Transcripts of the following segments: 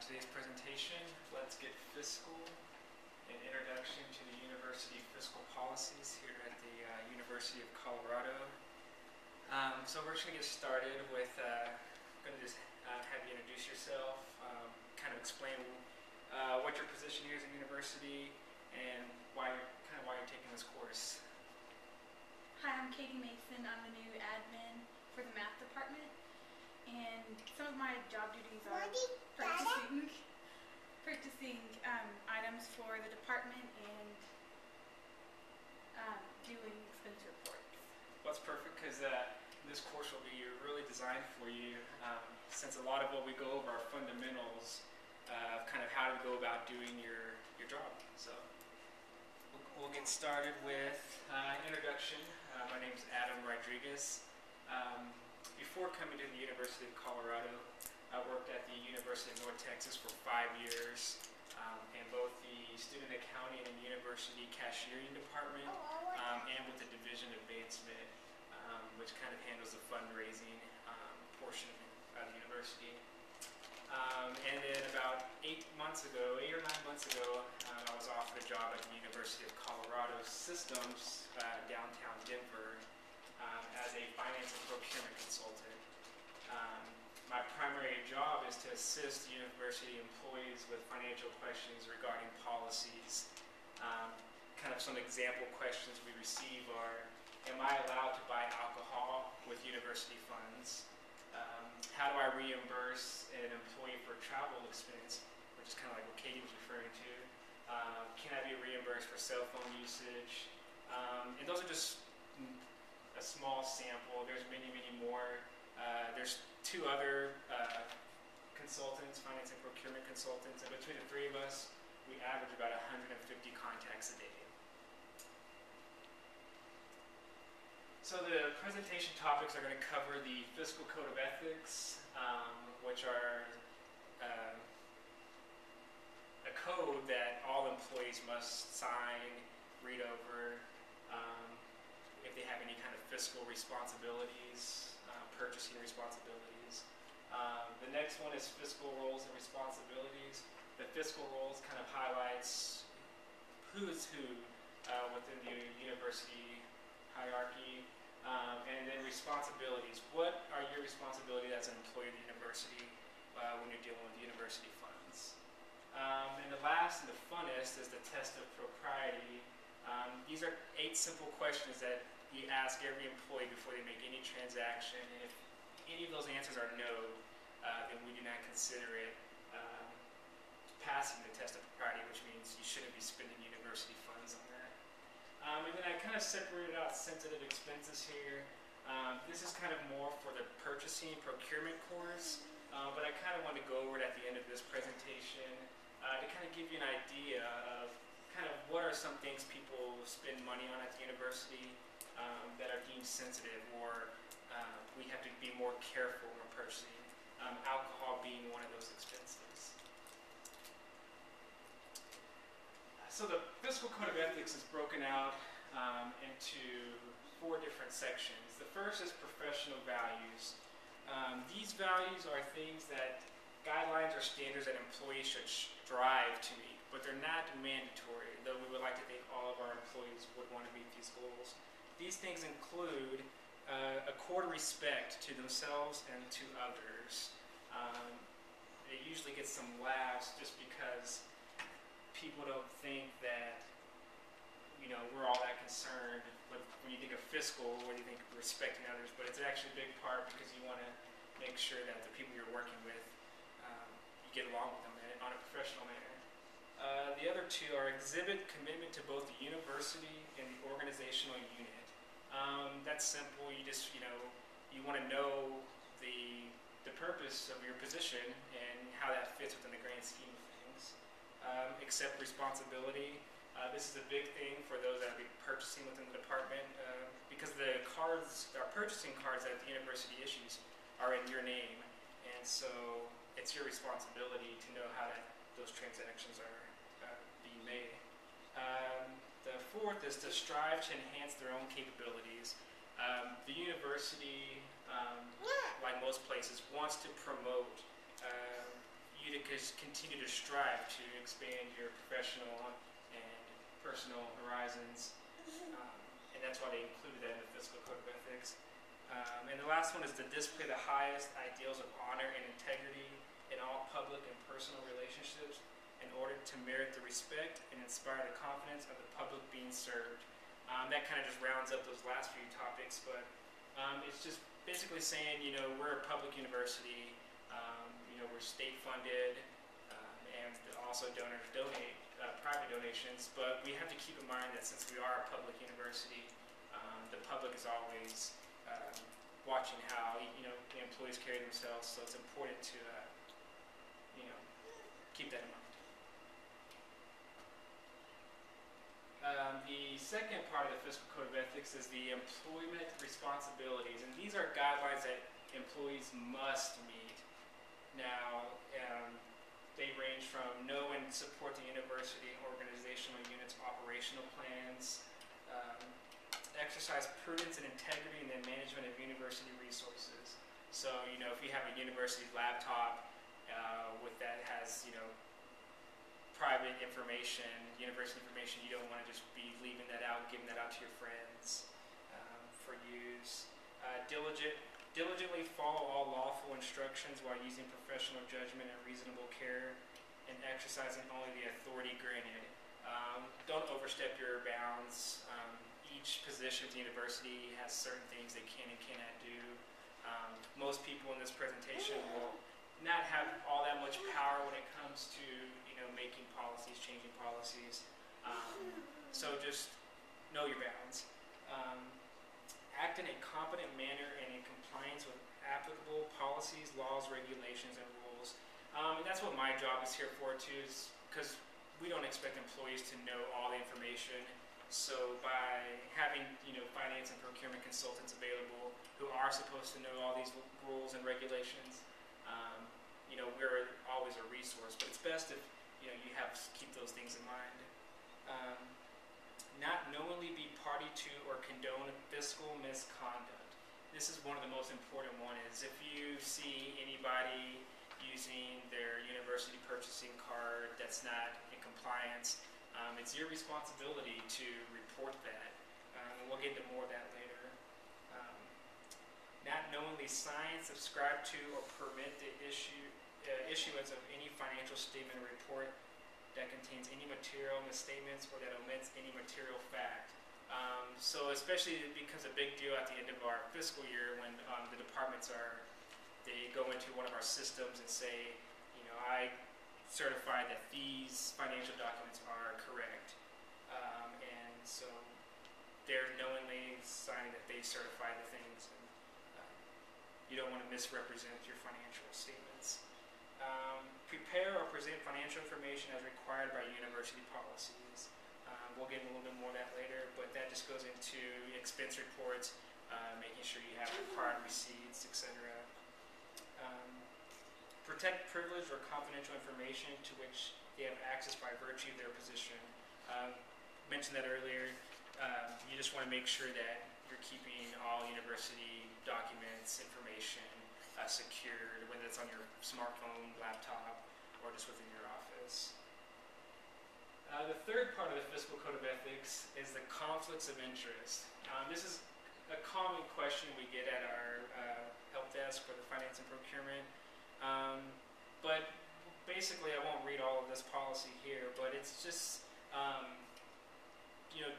Today's presentation, let's get fiscal, an introduction to the university fiscal policies here at the University of Colorado. So we're just going to get started with, going to just have you introduce yourself, kind of explain what your position here is at the university and why you're taking this course. Hi, I'm Katie Mason. I'm the new admin for the math department, and some of my job duties are purchasing items for the department and doing expense reports. Well, that's perfect because this course will be really designed for you since a lot of what we go over are fundamentals of kind of how to go about doing your job. So we'll get started with introduction. My name is Adam Rodriguez. Before coming to the University of Colorado, I worked at the University of North Texas for 5 years in both the student accounting and university cashiering department and with the division advancement, which kind of handles the fundraising portion of the university. And then about 8 or 9 months ago, I was offered a job at the University of Colorado Systems, downtown Denver, as a finance and procurement consultant. My primary job is to assist university employees with financial questions regarding policies. Kind of some example questions we receive are, am I allowed to buy alcohol with university funds? How do I reimburse an employee for travel expense, which is kind of like what Katie was referring to? Can I be reimbursed for cell phone usage? And those are just a small sample. There's many, many more. There's 2 other consultants, finance and procurement consultants, and between the 3 of us, we average about 150 contacts a day. So the presentation topics are going to cover the Fiscal Code of Ethics, which are a code that all employees must sign, read over, if they have any kind of fiscal responsibilities, purchasing responsibilities. The next one is fiscal roles and responsibilities. The fiscal roles kind of highlights who is who within the university hierarchy. And then responsibilities. What are your responsibilities as an employee of the university when you're dealing with university funds? And the last and the funnest is the test of propriety. These are 8 simple questions that you ask every employee before they make any transaction. And if any of those answers are no, then we do not consider it passing the test of propriety, which means you shouldn't be spending university funds on that. And then I kind of separated out sensitive expenses here. This is kind of more for the purchasing procurement course, but I kind of want to go over it at the end of this presentation to kind of give you an idea of kind of what are some things people spend money on at the university that are deemed sensitive, or we have to be more careful when purchasing, alcohol being one of those expenses. So the Fiscal Code of Ethics is broken out into 4 different sections. The first is professional values. These values are things that guidelines or standards that employees should strive to meet, but they're not mandatory, though we would like to think all of our employees would want to meet these goals. These things include accord respect to themselves and to others. It usually gets some laughs just because people don't think that, you know, we're all that concerned. But when you think of fiscal, what do you think of respecting others? But it's actually a big part because you want to make sure that the people you're working with, you get along with them on a professional manner. The other 2 are exhibit commitment to both the university and the organizational unit. That's simple. You just, you want to know the purpose of your position and how that fits within the grand scheme of things. Accept responsibility. This is a big thing for those that will be purchasing within the department because the purchasing cards that the university issues are in your name, and so it's your responsibility to know how those transactions are being made. The 4th is to strive to enhance their own capabilities. The university, like most places, wants to promote you to continue to strive to expand your professional and personal horizons. And that's why they included that in the Fiscal Code of Ethics. And the last one is to display the highest ideals of honor and integrity in all public and personal relationships in order to merit the respect and inspire the confidence of the public being served. That kind of just rounds up those last few topics, but it's just basically saying, we're a public university, we're state funded, and also donors donate private donations, but we have to keep in mind that since we are a public university, the public is always watching how the employees carry themselves, so it's important to keep that in mind. The second part of the Fiscal Code of Ethics is the employment responsibilities, and these are guidelines that employees must meet. Now, they range from know and support the university and organizational units' operational plans, exercise prudence and integrity in the management of university resources. So, if you have a university laptop with that has, private information, university information, you don't want to just be leaving that out, giving that out to your friends for use. Diligently follow all lawful instructions while using professional judgment and reasonable care and exercising only the authority granted. Don't overstep your bounds. Each position at the university has certain things they can and cannot do. Most people in this presentation will not have all that much power when it comes to making policies, changing policies. So just know your bounds. Act in a competent manner and in compliance with applicable policies, laws, regulations, and rules. And that's what my job is here for too, is because we don't expect employees to know all the information. So by having finance and procurement consultants available who are supposed to know all these rules and regulations, we're always a resource. But it's best if you have to keep those things in mind. Not knowingly be party to or condone fiscal misconduct. This is one of the most important ones. Is if you see anybody using their university purchasing card that's not in compliance, it's your responsibility to report that. And we'll get into more of that later. Not knowingly sign, subscribe to, or permit the issuance of any financial statement or report that contains any material misstatements or that omits any material fact. So especially it becomes a big deal at the end of our fiscal year when the departments they go into one of our systems and say, I certify that these financial documents are correct. And so they're knowingly signing that they certify the things. And, you don't want to misrepresent your financial statements. Prepare or present financial information as required by university policies. We'll get into a little bit more of that later, but that just goes into expense reports, making sure you have required receipts, etc. Protect privileged or confidential information to which they have access by virtue of their position. Mentioned that earlier. You just want to make sure that you're keeping all university documents, information secured, whether it's on your smartphone, laptop, or just within your office. The third part of the Fiscal Code of Ethics is the conflicts of interest. This is a common question we get at our help desk for the finance and procurement. But basically, I won't read all of this policy here, but it's just,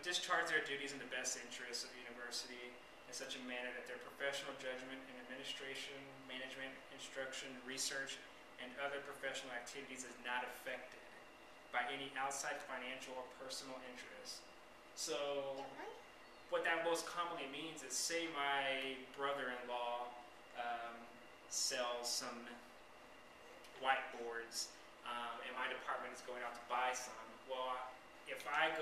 discharge their duties in the best interests of the university in such a manner that their professional judgment in administration, management, instruction, research, and other professional activities is not affected by any outside financial or personal interest. So what that most commonly means is, say my brother-in-law sells some whiteboards and my department is going out to buy some. Well, if I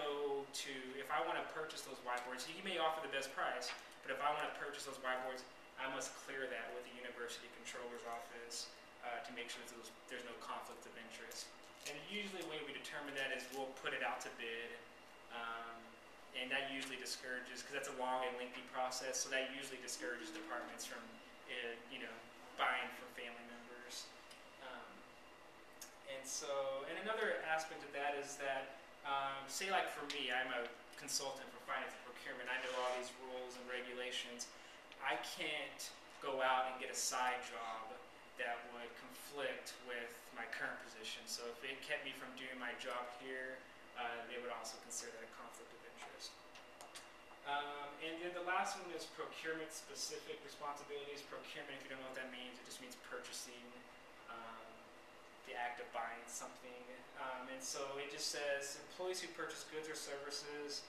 want to purchase those whiteboards, he may offer the best price, but if I want to purchase those whiteboards, I must clear that with the university controller's office to make sure that there's no conflict of interest. And usually the way we determine that is we'll put it out to bid, and that usually discourages, because that's a long and lengthy process, so that usually discourages departments from buying from family members. and another aspect of that is that, say like for me, I'm a consultant for finance and procurement. I know all these rules and regulations. I can't go out and get a side job that would conflict with my current position. So if it kept me from doing my job here, they would also consider that a conflict of interest. And then the last one is procurement-specific responsibilities. Procurement, if you don't know what that means, it just means purchasing, the act of buying something. And so it just says employees who purchase goods or services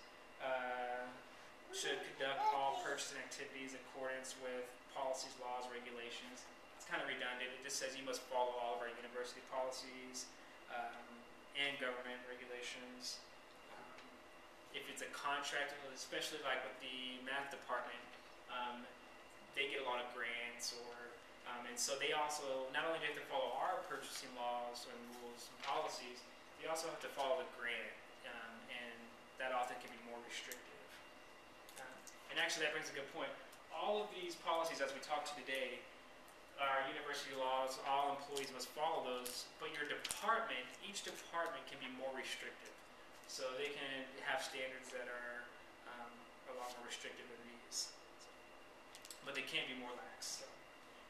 should conduct all purchasing activities in accordance with policies, laws, regulations. It's kind of redundant. It just says you must follow all of our university policies and government regulations. If it's a contract, especially like with the math department, they get a lot of grants, and so they also, not only do they have to follow our purchasing laws and rules and policies, they also have to follow the grant, and that often can be more restrictive. And actually that brings a good point. All of these policies, as we talked to today, are university laws. All employees must follow those, but your department, each department can be more restrictive. So they can have standards that are a lot more restrictive than these, but they can be more lax. So.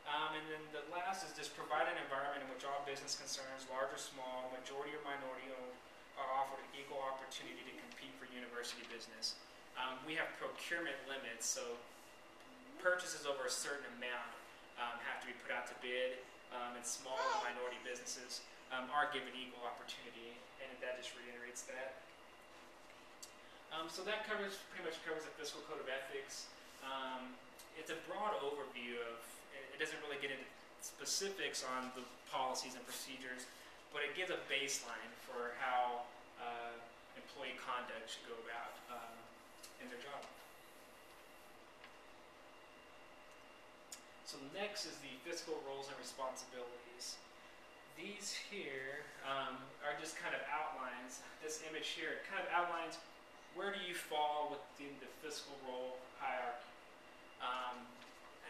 And then the last is just provide an environment in which all business concerns, large or small, majority or minority owned, are offered an equal opportunity to compete for university business. We have procurement limits, so purchases over a certain amount have to be put out to bid, and small and minority businesses are given equal opportunity, and that just reiterates that. So that pretty much covers the Fiscal Code of Ethics. It's a broad overview of, it doesn't really get into specifics on the policies and procedures, but it gives a baseline for how employee conduct should go about in their job. So next is the fiscal roles and responsibilities. These here are just kind of outlines. This image here kind of outlines where do you fall within the fiscal role hierarchy.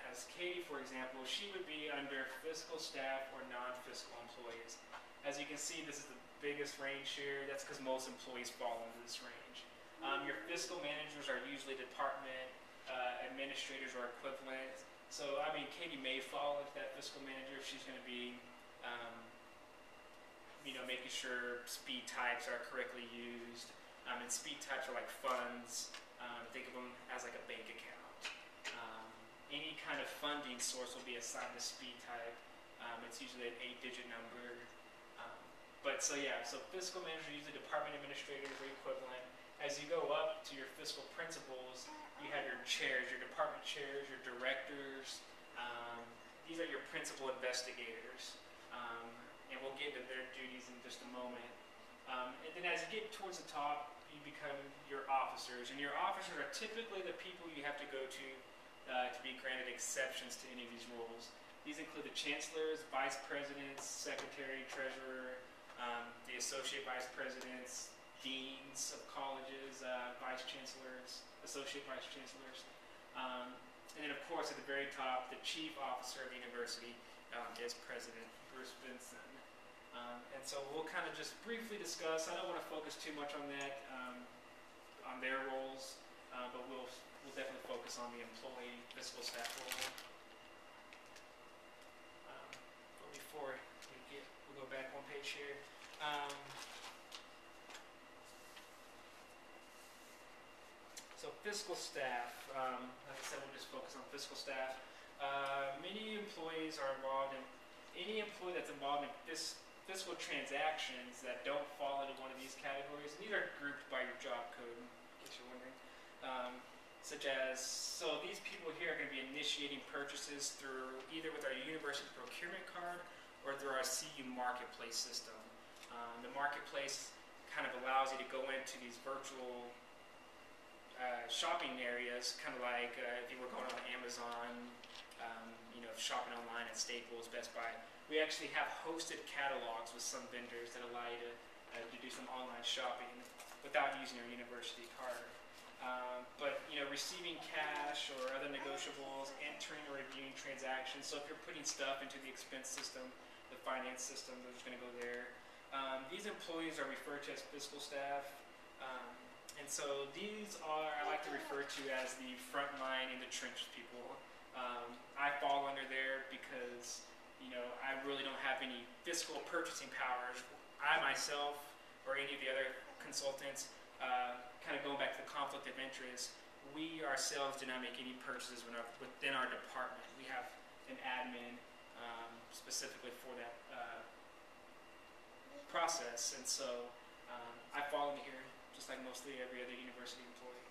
As Katie, for example, she would be under fiscal staff or non-fiscal employees. As you can see, this is the biggest range here. That's because most employees fall into this range. Your fiscal managers are usually department administrators or equivalent. So, I mean, Katie may fall into that fiscal manager if she's going to be, making sure speed types are correctly used. And speed types are like funds. Think of them as like a bank account. Any kind of funding source will be assigned to speed type. It's usually an 8-digit number. So fiscal manager, usually department administrators or equivalent. As you go up to your fiscal principals, you have your chairs, your department chairs, your directors. These are your principal investigators. And we'll get into their duties in just a moment. And then as you get towards the top, you become your officers. And your officers are typically the people you have to go to be granted exceptions to any of these roles. These include the chancellors, vice presidents, secretary, treasurer, the associate vice presidents, deans of colleges, vice chancellors, associate vice chancellors. And then of course at the very top, the chief officer of the university is President Bruce Vinson. And so we'll kind of just briefly discuss, I don't want to focus too much on that, on their roles, but we'll definitely focus on the employee fiscal staff role. But before we'll go back one page here. So fiscal staff, like I said, we'll just focus on fiscal staff. Many employees are involved in, any employee that's involved in fiscal transactions that don't fall into one of these categories, and these are grouped by your job code, in case you're wondering. So these people here are going to be initiating purchases through either with our university procurement card or through our CU marketplace system. The marketplace kind of allows you to go into these virtual shopping areas, kind of like if you were going on Amazon, shopping online at Staples, Best Buy. We actually have hosted catalogs with some vendors that allow you to do some online shopping without using your university card. But receiving cash or other negotiables, entering or reviewing transactions. So if you're putting stuff into the expense system, the finance system, they're just going to go there. These employees are referred to as fiscal staff. And so these are, I like to refer to as the frontline in the trench people. I fall under there because, I really don't have any fiscal purchasing powers. I myself, or any of the other consultants, kind of going back to the conflict of interest, we ourselves do not make any purchases within our department. We have an admin specifically for that process, and so I fall into here just like mostly every other university employee.